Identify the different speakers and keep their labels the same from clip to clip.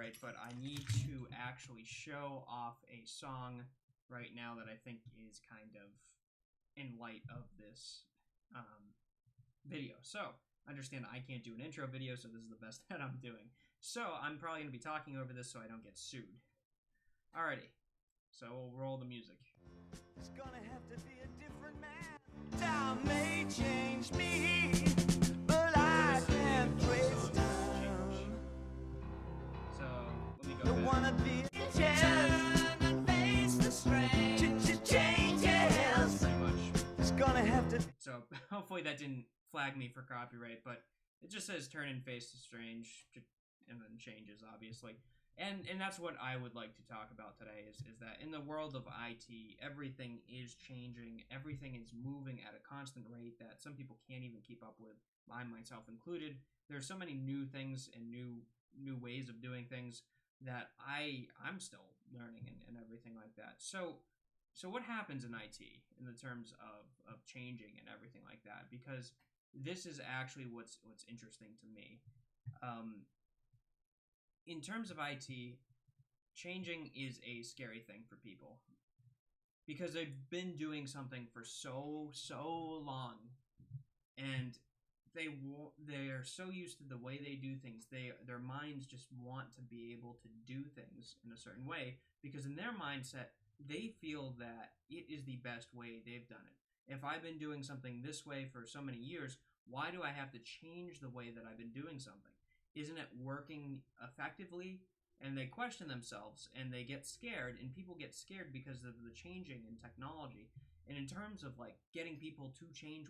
Speaker 1: copyright, but I need to actually show off a song right now that I think is kind of in light of this video. So, understand I can't do an intro video, so this is the best that I'm doing. So, I'm probably going to be talking over this so I don't get sued. Alrighty, so we'll roll the music.
Speaker 2: It's gonna have to be a different man. Time may change me, but I can't trace time.
Speaker 1: So, let me go
Speaker 2: You
Speaker 1: back.
Speaker 2: wanna be a turn and face the strange changes.
Speaker 1: Pretty much.
Speaker 2: It's gonna have to.
Speaker 1: So, hopefully that didn't flag me for copyright, but it just says turn and face the strange, and then changes, obviously. And that's what I would like to talk about today is that in the world of IT, everything is changing, everything is moving at a constant rate that some people can't even keep up with, I myself included. There's so many new things and new ways of doing things that I'm still learning and everything like that. So what happens in IT in the terms of changing and everything like that? Because this is actually what's interesting to me. In terms of IT, changing is a scary thing for people because they've been doing something for so long, and they're so used to the way they do things. Their minds just want to be able to do things in a certain way because in their mindset they feel that it is the best way they've done it. If I've been doing something this way for so many years, why do I have to change the way that I've been doing something? Isn't it working effectively? And they question themselves and they get scared, and people get scared because of the changing in technology. And in terms of like getting people to change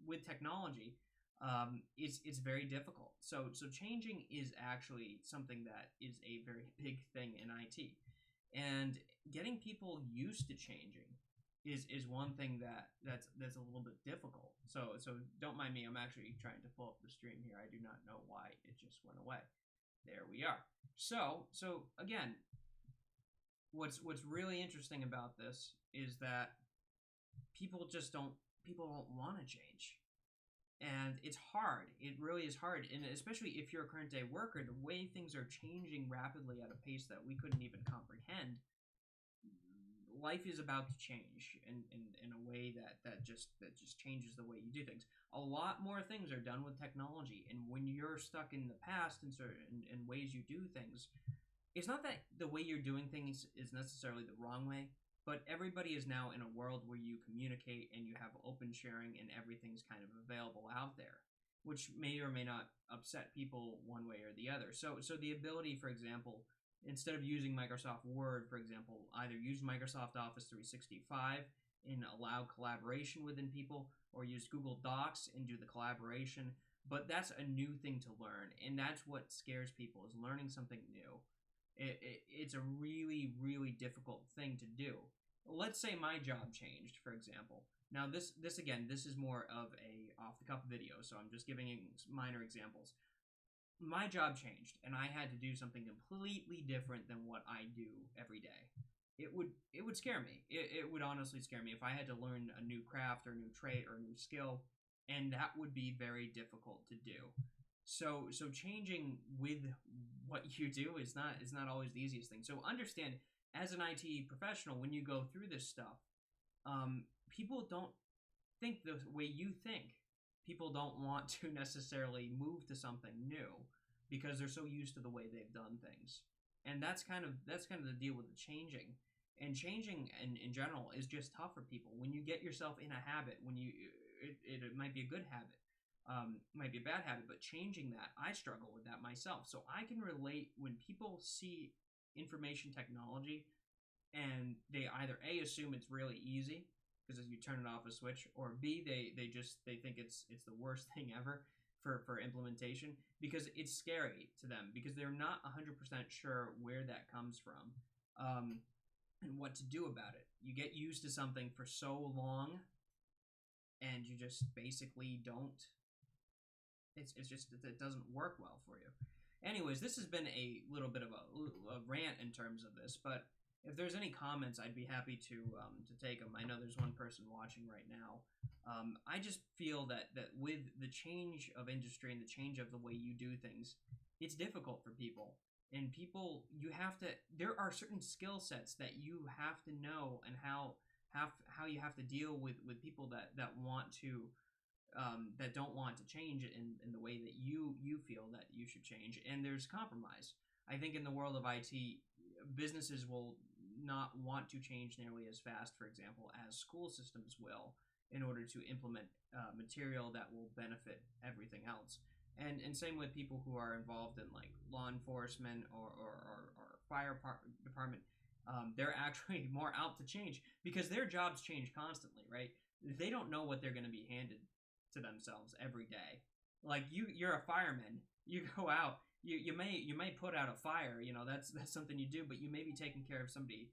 Speaker 1: with technology, it's very difficult. So changing is actually something that is a very big thing in IT, and getting people used to changing is one thing that's a little bit difficult. So don't mind me. I'm actually trying to pull up the stream here. I do not know why it just went away. There we are. So again, what's really interesting about this is that people don't want to change. And it's hard. It really is hard. And especially if you're a current day worker, the way things are changing rapidly at a pace that we couldn't even comprehend, life is about to change in a way that just changes the way you do things. A lot more things are done with technology, and when you're stuck in the past in certain ways you do things, it's not that the way you're doing things is necessarily the wrong way, but everybody is now in a world where you communicate and you have open sharing and everything's kind of available out there, which may or may not upset people one way or the other. So the ability, for example, instead of using Microsoft Word, for example, either use Microsoft Office 365 and allow collaboration within people, or use Google Docs and do the collaboration. But that's a new thing to learn, and that's what scares people, is learning something new. It's a really, really difficult thing to do. Let's say my job changed, for example. Now, this is more of a off-the-cuff video, so I'm just giving minor examples. My job changed, and I had to do something completely different than what I do every day. It would scare me. It would honestly scare me if I had to learn a new craft or new trait or new skill, and that would be very difficult to do. So changing with what you do is not always the easiest thing. So understand, as an IT professional, when you go through this stuff, people don't think the way you think. People don't want to necessarily move to something new because they're so used to the way they've done things. And that's kind of the deal with the changing. And changing in general is just tough for people. When you get yourself in a habit, it might be a good habit, might be a bad habit, but changing that, I struggle with that myself. So I can relate when people see information technology and they either A, assume it's really easy, because you turn it off a switch, or B, they think it's the worst thing ever for implementation, because it's scary to them, because they're not 100% sure where that comes from, and what to do about it. You get used to something for so long, and you just basically don't. It doesn't work well for you. Anyways, this has been a little bit of a rant in terms of this, but if there's any comments, I'd be happy to take them. I know there's one person watching right now. I just feel that with the change of industry and the change of the way you do things, it's difficult for people. And people, there are certain skill sets that you have to know, and how you have to deal with people that want to that don't want to change it in the way that you feel that you should change. And there's compromise. I think in the world of IT, businesses will not want to change nearly as fast, for example, as school systems will, in order to implement material that will benefit everything else. And same with people who are involved in like law enforcement or fire department. They're actually more out to change because their jobs change constantly, right? They don't know what they're going to be handed to themselves every day. Like you're a fireman. You go out. You may put out a fire. You know, that's something you do, but you may be taking care of somebody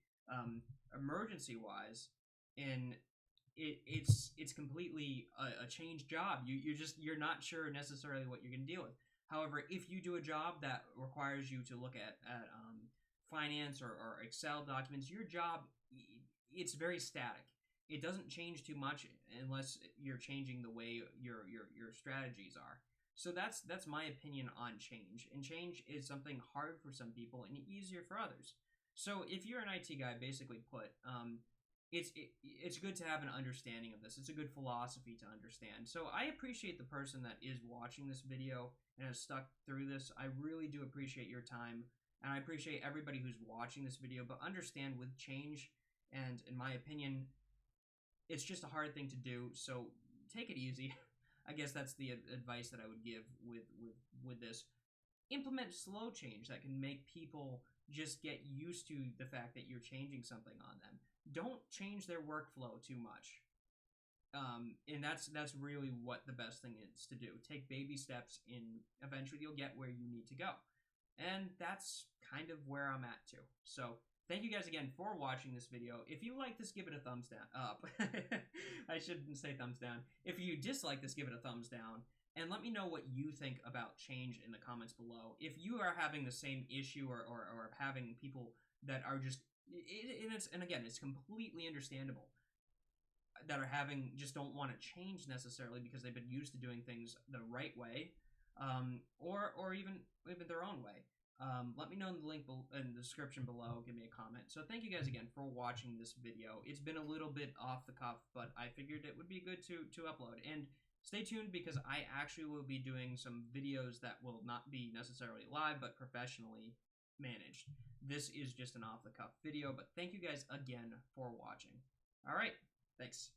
Speaker 1: emergency wise, and it's completely a changed job. You're not sure necessarily what you're going to deal with. However, if you do a job that requires you to look at finance or Excel documents, your job, it's very static. It doesn't change too much unless you're changing the way your strategies are. So that's my opinion on change. And change is something hard for some people and easier for others. So if you're an IT guy, basically put, it's good to have an understanding of this. It's a good philosophy to understand. So I appreciate the person that is watching this video and has stuck through this. I really do appreciate your time, and I appreciate everybody who's watching this video. But understand, with change, and in my opinion, it's just a hard thing to do. So take it easy. I guess that's the advice that I would give with this. Implement slow change that can make people just get used to the fact that you're changing something on them. Don't change their workflow too much. And that's really what the best thing is to do. Take baby steps, and eventually you'll get where you need to go. And that's kind of where I'm at too. So thank you guys again for watching this video. If you like this, give it a thumbs down up. I shouldn't say thumbs down. If you dislike this, give it a thumbs down. And let me know what you think about change in the comments below. If you are having the same issue, or having people that are just, and again, it's completely understandable, that are just don't want to change necessarily because they've been used to doing things the right way, or even their own way. Let me know in the link in the description below. Give me a comment. So thank you guys again for watching this video. It's been a little bit off the cuff, but I figured it would be good to upload. And stay tuned, because I actually will be doing some videos that will not be necessarily live, but professionally managed. This is just an off the cuff video, but thank you guys again for watching. All right, thanks.